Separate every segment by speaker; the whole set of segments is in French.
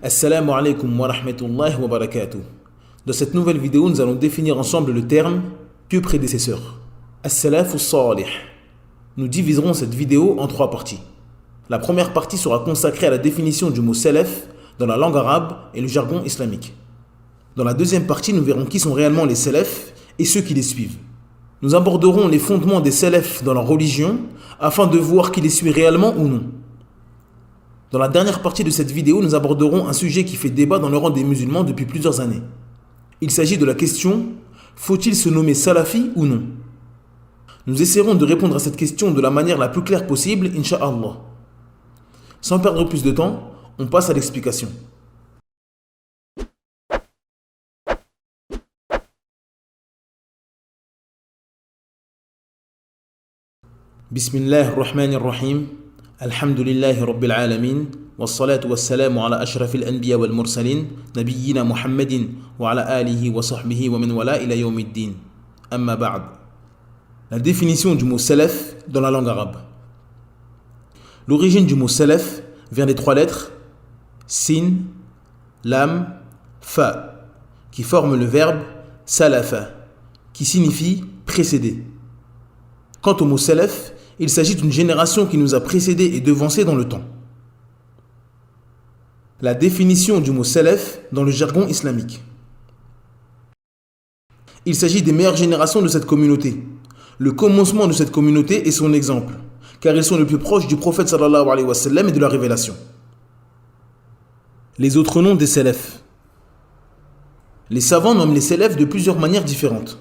Speaker 1: Assalamu alaikum wa rahmatullahi wa barakatuh. Dans cette nouvelle vidéo, nous allons définir ensemble le terme pieux prédécesseur. As-salaf as-salih. Nous diviserons cette vidéo en trois parties. La première partie sera consacrée à la définition du mot salaf dans la langue arabe et le jargon islamique. Dans la deuxième partie, nous verrons qui sont réellement les salafs et ceux qui les suivent. Nous aborderons les fondements des salafs dans leur religion afin de voir qui les suit réellement ou non. Dans la dernière partie de cette vidéo, nous aborderons un sujet qui fait débat dans le rang des musulmans depuis plusieurs années. Il s'agit de la question « Faut-il se nommer salafi ou non ?» Nous essaierons de répondre à cette question de la manière la plus claire possible, incha'Allah. Sans perdre plus de temps, on passe à l'explication. Bismillahirrahmanirrahim. Alhamdulillahi Rabbil Alamin. Wassalatu wassalamu ala ashrafil anbiya wal mursalin. Nabiyyina Muhammadin wa ala alihi wa sahbihi wa man wala ila yawmiddin. Amma ba'd. La définition du mot salaf dans la langue arabe. L'origine du mot salaf vient des trois lettres sin, lam, fa, qui forment le verbe salafa, qui signifie précéder. Quant au mot salaf, il s'agit d'une génération qui nous a précédés et devancés dans le temps. La définition du mot salaf dans le jargon islamique. Il s'agit des meilleures générations de cette communauté. Le commencement de cette communauté est son exemple, car ils sont les plus proches du prophète sallallahu alayhi wa sallam et de la révélation. Les autres noms des salafs. Les savants nomment les salafs de plusieurs manières différentes.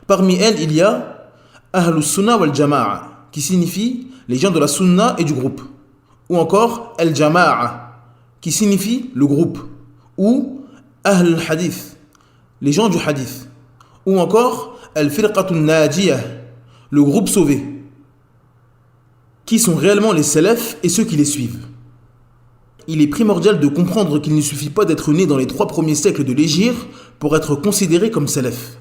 Speaker 1: Parmi elles, il y a Ahlus Sunnah wal Jama'a, qui signifie les gens de la Sunna et du groupe. Ou encore Al-Jama'a, qui signifie le groupe. Ou Ahl al-Hadith, les gens du Hadith. Ou encore Al-Firqatun Najiyah, le groupe sauvé. Qui sont réellement les salafs et ceux qui les suivent? Il est primordial de comprendre qu'il ne suffit pas d'être né dans les 3 premiers siècles de l'Hégire pour être considéré comme salaf.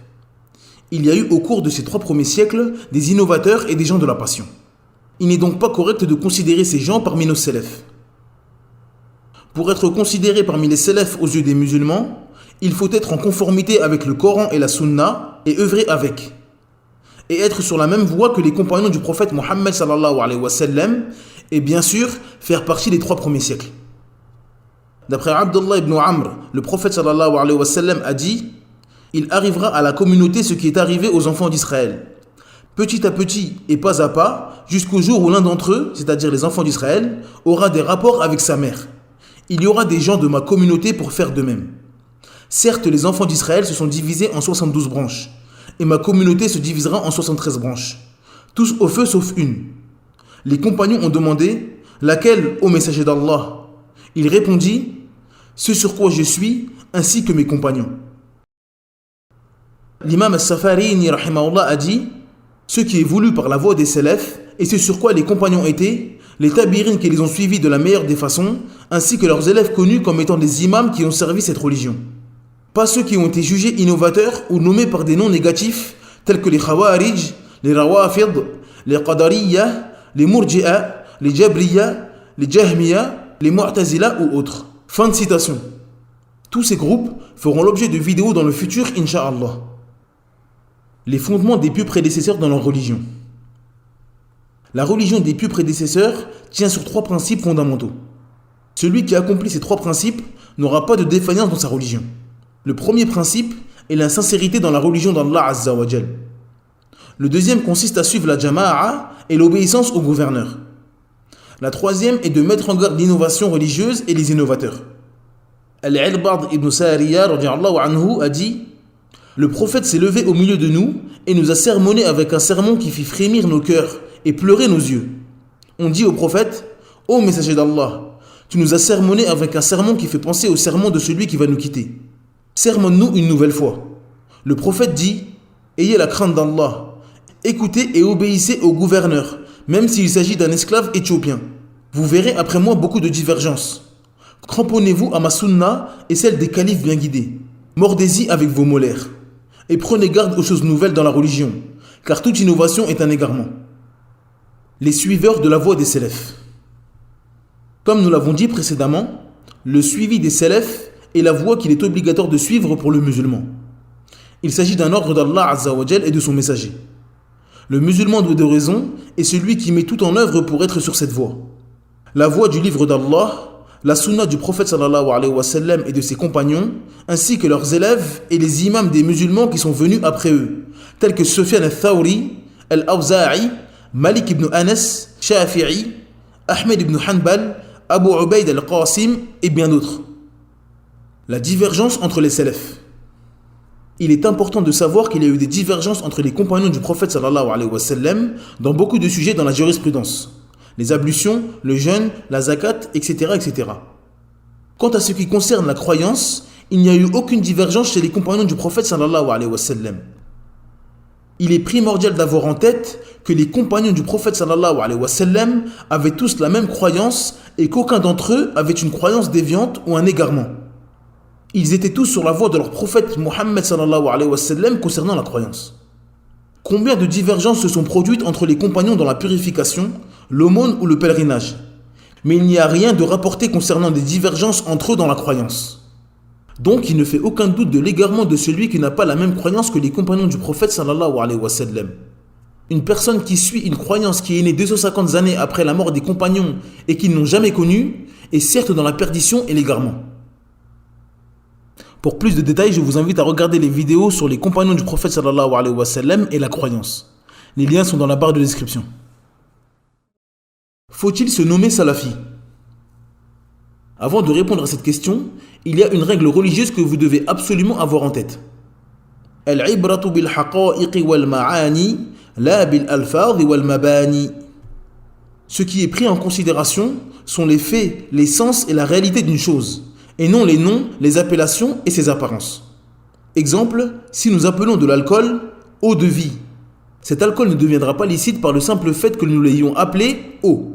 Speaker 1: Il y a eu au cours de ces 3 premiers siècles des innovateurs et des gens de la passion. Il n'est donc pas correct de considérer ces gens parmi nos salafs. Pour être considéré parmi les salafs aux yeux des musulmans, il faut être en conformité avec le Coran et la Sunna et œuvrer avec. Et être sur la même voie que les compagnons du prophète Mohammed sallallahu alayhi wa sallam et bien sûr faire partie des 3 premiers siècles. D'après Abdullah ibn Amr, le prophète sallallahu alayhi wa sallam a dit: il arrivera à la communauté ce qui est arrivé aux enfants d'Israël, petit à petit et pas à pas, jusqu'au jour où l'un d'entre eux, c'est-à-dire les enfants d'Israël, aura des rapports avec sa mère. Il y aura des gens de ma communauté pour faire de même. Certes, les enfants d'Israël se sont divisés en 72 branches, et ma communauté se divisera en 73 branches, tous au feu sauf une. Les compagnons ont demandé: laquelle, ô messager d'Allah? Il répondit: ce sur quoi je suis, ainsi que mes compagnons. L'imam As-Safarini rahimahullah a dit: ce qui est voulu par la voie des salafs et ce sur quoi les compagnons étaient, les tabirines qui les ont suivis de la meilleure des façons, ainsi que leurs élèves connus comme étant des imams qui ont servi cette religion. Pas ceux qui ont été jugés innovateurs ou nommés par des noms négatifs tels que les Khawarij, les Rawafid, les Qadariyya, les Murji'a, les Jabriyya, les Jahmiyya, les Mu'tazila ou autres. Fin de citation. Tous ces groupes feront l'objet de vidéos dans le futur, incha'Allah. Les fondements des pieux prédécesseurs dans leur religion. La religion des pieux prédécesseurs tient sur 3 principes fondamentaux. Celui qui accomplit ces 3 principes n'aura pas de défaillance dans sa religion. Le premier principe est la sincérité dans la religion d'Allah Azza wa Jal. Le deuxième consiste à suivre la jama'a et l'obéissance au gouverneur. La troisième est de mettre en garde l'innovation religieuse et les innovateurs. Al-Irbad ibn Sariya radiyallahu anhu a dit: le prophète s'est levé au milieu de nous et nous a sermonné avec un sermon qui fit frémir nos cœurs et pleurer nos yeux. On dit au prophète: ô messager d'Allah, tu nous as sermonné avec un sermon qui fait penser au sermon de celui qui va nous quitter. Sermonne-nous une nouvelle fois. Le prophète dit: ayez la crainte d'Allah, écoutez et obéissez au gouverneur, même s'il s'agit d'un esclave éthiopien. Vous verrez après moi beaucoup de divergences. Cramponnez-vous à ma sunna et celle des califes bien guidés. Mordez-y avec vos molaires. Et prenez garde aux choses nouvelles dans la religion, car toute innovation est un égarement. Les suiveurs de la voie des salafs. Comme nous l'avons dit précédemment, le suivi des salafs est la voie qu'il est obligatoire de suivre pour le musulman. Il s'agit d'un ordre d'Allah Azza wa Jal et de son messager. Le musulman doué de raison est celui qui met tout en œuvre pour être sur cette voie. La voie du livre d'Allah, la sunna du prophète sallallahu alayhi wa sallam et de ses compagnons, ainsi que leurs élèves et les imams des musulmans qui sont venus après eux, tels que Sufyan al-Thawri, al-Awza'i, Malik ibn Anas, Shafi'i, Ahmed ibn Hanbal, Abu Ubaid al-Qasim et bien d'autres. La divergence entre les salafs. Il est important de savoir qu'il y a eu des divergences entre les compagnons du prophète sallallahu alayhi wa sallam dans beaucoup de sujets dans la jurisprudence. Les ablutions, le jeûne, la zakat, etc., etc. Quant à ce qui concerne la croyance, il n'y a eu aucune divergence chez les compagnons du prophète sallallahu alayhi wa sallam. Il est primordial d'avoir en tête que les compagnons du prophète sallallahu alayhi wa sallam avaient tous la même croyance et qu'aucun d'entre eux avait une croyance déviante ou un égarement. Ils étaient tous sur la voie de leur prophète Mohammed sallallahu alayhi wa sallam concernant la croyance. Combien de divergences se sont produites entre les compagnons dans la purification, l'aumône ou le pèlerinage? Mais il n'y a rien de rapporté concernant des divergences entre eux dans la croyance. Donc il ne fait aucun doute de l'égarement de celui qui n'a pas la même croyance que les compagnons du prophète sallallahu alayhi wa sallam. Une personne qui suit une croyance qui est née 250 années après la mort des compagnons et qu'ils n'ont jamais connue est certes dans la perdition et l'égarement. Pour plus de détails, je vous invite à regarder les vidéos sur les compagnons du prophète sallallahu alayhi wa sallam et la croyance. Les liens sont dans la barre de description. Faut-il se nommer salafi? Avant de répondre à cette question, il y a une règle religieuse que vous devez absolument avoir en tête. Al-ibratu bil haqa'iqi wal ma'ani, la bil alfadhi wal mabani. Ce qui est pris en considération sont les faits, les sens et la réalité d'une chose, et non les noms, les appellations et ses apparences. Exemple, si nous appelons de l'alcool eau de vie, cet alcool ne deviendra pas licite par le simple fait que nous l'ayons appelé eau.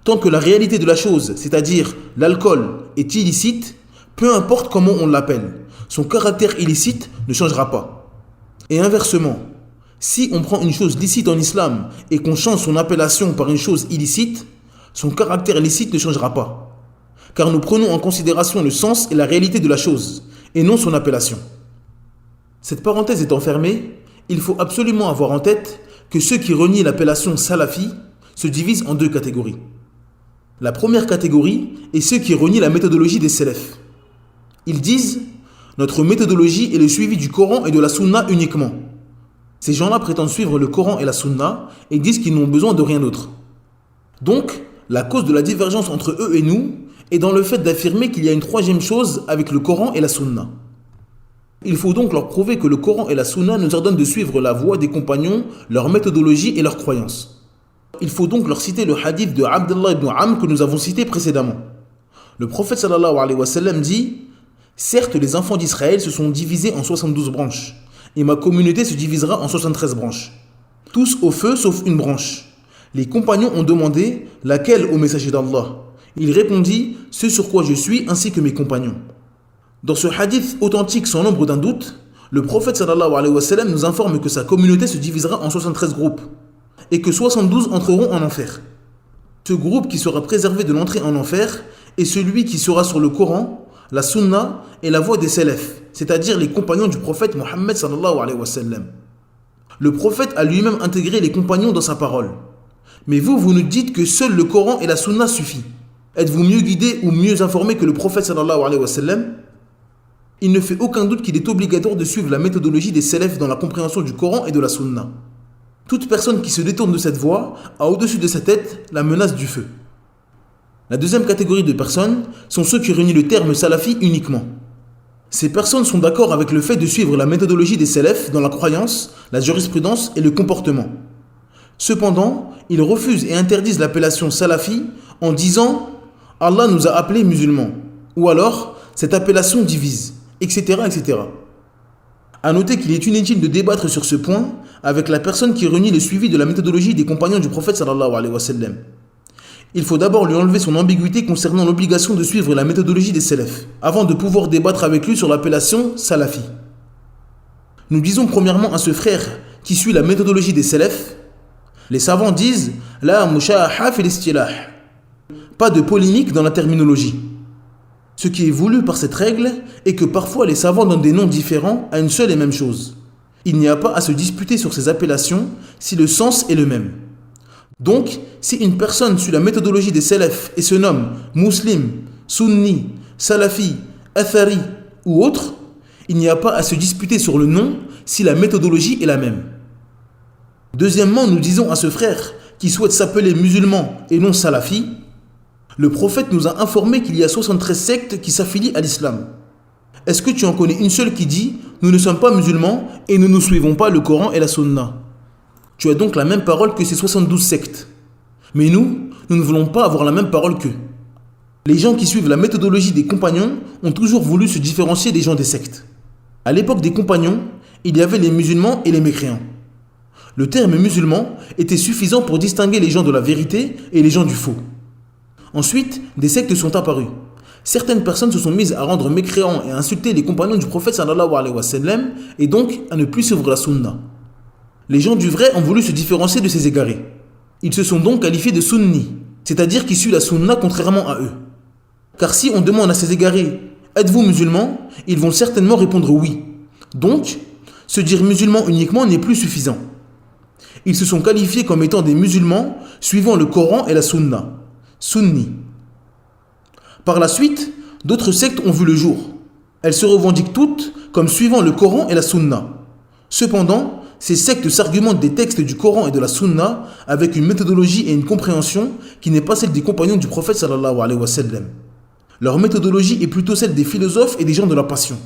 Speaker 1: Tant que la réalité de la chose, c'est-à-dire l'alcool, est illicite, peu importe comment on l'appelle, son caractère illicite ne changera pas. Et inversement, si on prend une chose licite en islam et qu'on change son appellation par une chose illicite, son caractère licite ne changera pas. Car nous prenons en considération le sens et la réalité de la chose, et non son appellation. Cette parenthèse étant fermée, il faut absolument avoir en tête que ceux qui renient l'appellation salafi se divisent en deux catégories. La première catégorie est ceux qui renient la méthodologie des salafs. Ils disent « Notre méthodologie est le suivi du Coran et de la Sunna uniquement ». Ces gens-là prétendent suivre le Coran et la Sunna et disent qu'ils n'ont besoin de rien d'autre. Donc, la cause de la divergence entre eux et nous est dans le fait d'affirmer qu'il y a une troisième chose avec le Coran et la Sunna. Il faut donc leur prouver que le Coran et la Sunna nous ordonnent de suivre la voie des compagnons, leur méthodologie et leurs croyances. Il faut donc leur citer le hadith de Abdullah ibn Amr que nous avons cité précédemment. Le prophète sallallahu alayhi wa sallam dit « Certes, les enfants d'Israël se sont divisés en 72 branches, et ma communauté se divisera en 73 branches. Tous au feu sauf une branche. Les compagnons ont demandé « Laquelle au messager d'Allah ?» Il répondit « Ce sur quoi je suis ainsi que mes compagnons. » Dans ce hadith authentique sans l'ombre d'un doute, le prophète sallallahu alayhi wa sallam nous informe que sa communauté se divisera en 73 groupes et que 72 entreront en enfer. Ce groupe qui sera préservé de l'entrée en enfer est celui qui sera sur le Coran, la Sunna et la voie des salafs, c'est-à-dire les compagnons du prophète Mohammed sallallahu alayhi wa sallam. Le prophète a lui-même intégré les compagnons dans sa parole. Mais vous nous dites que seul le Coran et la Sunna suffit. Êtes-vous mieux guidé ou mieux informé que le prophète sallallahu alayhi wa sallam? Il ne fait aucun doute qu'il est obligatoire de suivre la méthodologie des salafs dans la compréhension du Coran et de la Sunna. Toute personne qui se détourne de cette voie a au-dessus de sa tête la menace du feu. La deuxième catégorie de personnes sont ceux qui renient le terme salafi uniquement. Ces personnes sont d'accord avec le fait de suivre la méthodologie des salafs dans la croyance, la jurisprudence et le comportement. Cependant, ils refusent et interdisent l'appellation salafi en disant « Allah nous a appelés musulmans » ou alors « cette appellation divise », etc. etc. A noter qu'il est inutile de débattre sur ce point avec la personne qui renie le suivi de la méthodologie des compagnons du prophète sallallahu alayhi wa sallam. Il faut d'abord lui enlever son ambiguïté concernant l'obligation de suivre la méthodologie des salafs, avant de pouvoir débattre avec lui sur l'appellation salafi. Nous disons premièrement à ce frère qui suit la méthodologie des salafs, les savants disent « La mushaha fil istilah » pas de polémique dans la terminologie. Ce qui est voulu par cette règle est que parfois les savants donnent des noms différents à une seule et même chose. Il n'y a pas à se disputer sur ces appellations si le sens est le même. Donc, si une personne suit la méthodologie des salafs et se nomme muslim, sunni, salafi, athari ou autre, il n'y a pas à se disputer sur le nom si la méthodologie est la même. Deuxièmement, nous disons à ce frère qui souhaite s'appeler musulman et non salafi, le prophète nous a informé qu'il y a 73 sectes qui s'affilient à l'islam. Est-ce que tu en connais une seule qui dit « Nous ne sommes pas musulmans et nous ne suivons pas le Coran et la Sunna » Tu as donc la même parole que ces 72 sectes. Mais nous ne voulons pas avoir la même parole qu'eux. Les gens qui suivent la méthodologie des compagnons ont toujours voulu se différencier des gens des sectes. À l'époque des compagnons, il y avait les musulmans et les mécréants. Le terme musulman était suffisant pour distinguer les gens de la vérité et les gens du faux. Ensuite, des sectes sont apparues. Certaines personnes se sont mises à rendre mécréants et à insulter les compagnons du prophète sallallahu alayhi wa sallam et donc à ne plus suivre la sunna. Les gens du vrai ont voulu se différencier de ces égarés. Ils se sont donc qualifiés de sunnis, c'est-à-dire qui suivent la sunna contrairement à eux. Car si on demande à ces égarés « Êtes-vous musulmans ?» ils vont certainement répondre oui. Donc, se dire musulman uniquement n'est plus suffisant. Ils se sont qualifiés comme étant des musulmans suivant le Coran et la sunna, sunnis. Par la suite, d'autres sectes ont vu le jour. Elles se revendiquent toutes comme suivant le Coran et la sunna. Cependant, ces sectes s'argumentent des textes du Coran et de la Sunna avec une méthodologie et une compréhension qui n'est pas celle des compagnons du prophète sallallahu alayhi wa sallam. Leur méthodologie est plutôt celle des philosophes et des gens de la passion.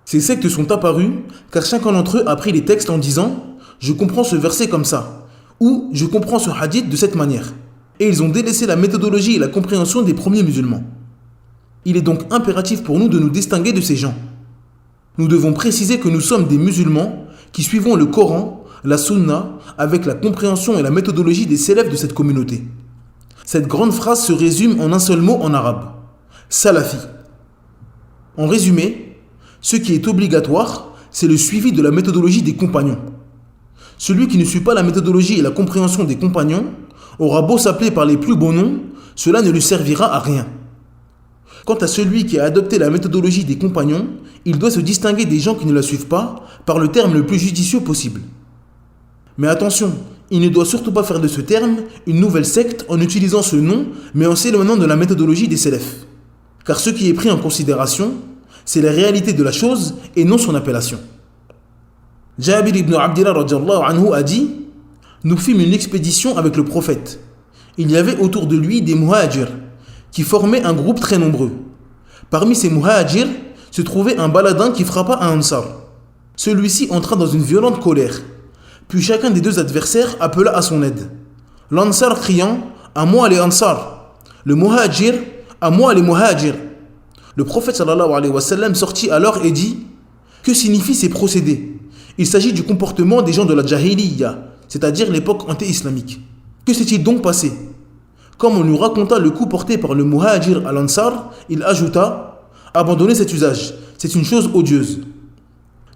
Speaker 1: Ces sectes sont apparues car chacun d'entre eux a pris les textes en disant « Je comprends ce verset comme ça » ou « Je comprends ce hadith de cette manière » et ils ont délaissé la méthodologie et la compréhension des premiers musulmans. Il est donc impératif pour nous de nous distinguer de ces gens. Nous devons préciser que nous sommes des musulmans qui suivons le Coran, la Sunna, avec la compréhension et la méthodologie des salafs de cette communauté. Cette grande phrase se résume en un seul mot en arabe, salafi. En résumé, ce qui est obligatoire, c'est le suivi de la méthodologie des compagnons. Celui qui ne suit pas la méthodologie et la compréhension des compagnons aura beau s'appeler par les plus beaux noms, cela ne lui servira à rien. Quant à celui qui a adopté la méthodologie des compagnons, il doit se distinguer des gens qui ne la suivent pas par le terme le plus judicieux possible. Mais attention, il ne doit surtout pas faire de ce terme une nouvelle secte en utilisant ce nom, mais en s'éloignant de la méthodologie des salafs. Car ce qui est pris en considération, c'est la réalité de la chose et non son appellation. Jabir ibn Abdillah radiyallahu anhu a dit « Nous fîmes une expédition avec le prophète. Il y avait autour de lui des muhajirs, qui formaient un groupe très nombreux. Parmi ces muhajirs se trouvait un baladin qui frappa un ansar. Celui-ci entra dans une violente colère. Puis chacun des deux adversaires appela à son aide. L'ansar criant « À moi les ansar !» Le muhajir « À moi les muhajirs !» Le prophète sallallahu alayhi wa sallam sortit alors et dit « Que signifient ces procédés ? Il s'agit du comportement des gens de la jahiliya, c'est-à-dire l'époque anté-islamique. Que s'est-il donc passé ? Comme on nous raconta le coup porté par le muhajir à l'Ansar, il ajouta « Abandonnez cet usage, c'est une chose odieuse. »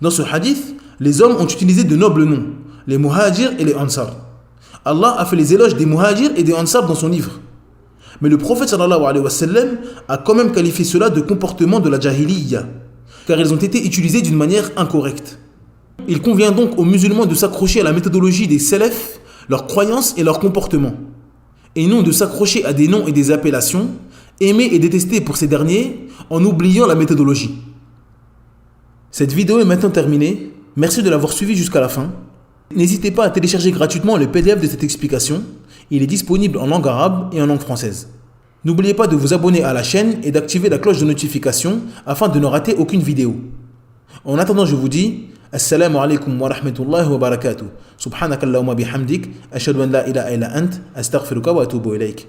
Speaker 1: Dans ce hadith, les hommes ont utilisé de nobles noms, les muhajirs et les ansar. Allah a fait les éloges des muhajirs et des ansar dans son livre. Mais le prophète sallallahu alayhi wa sallam a quand même qualifié cela de comportement de la jahiliya, car ils ont été utilisés d'une manière incorrecte. Il convient donc aux musulmans de s'accrocher à la méthodologie des salafs, leurs croyances et leurs comportements, et non de s'accrocher à des noms et des appellations, aimés et détestés pour ces derniers, en oubliant la méthodologie. Cette vidéo est maintenant terminée. Merci de l'avoir suivi jusqu'à la fin. N'hésitez pas à télécharger gratuitement le PDF de cette explication. Il est disponible en langue arabe et en langue française. N'oubliez pas de vous abonner à la chaîne et d'activer la cloche de notification afin de ne rater aucune vidéo. En attendant, je vous dis Assalamu alaikum wa rahmatullahi wa barakatuh. Subhanakallahumma bihamdik. Ashhadu an la ilaha illa ant. Astaghfiruka wa atubu ilayk.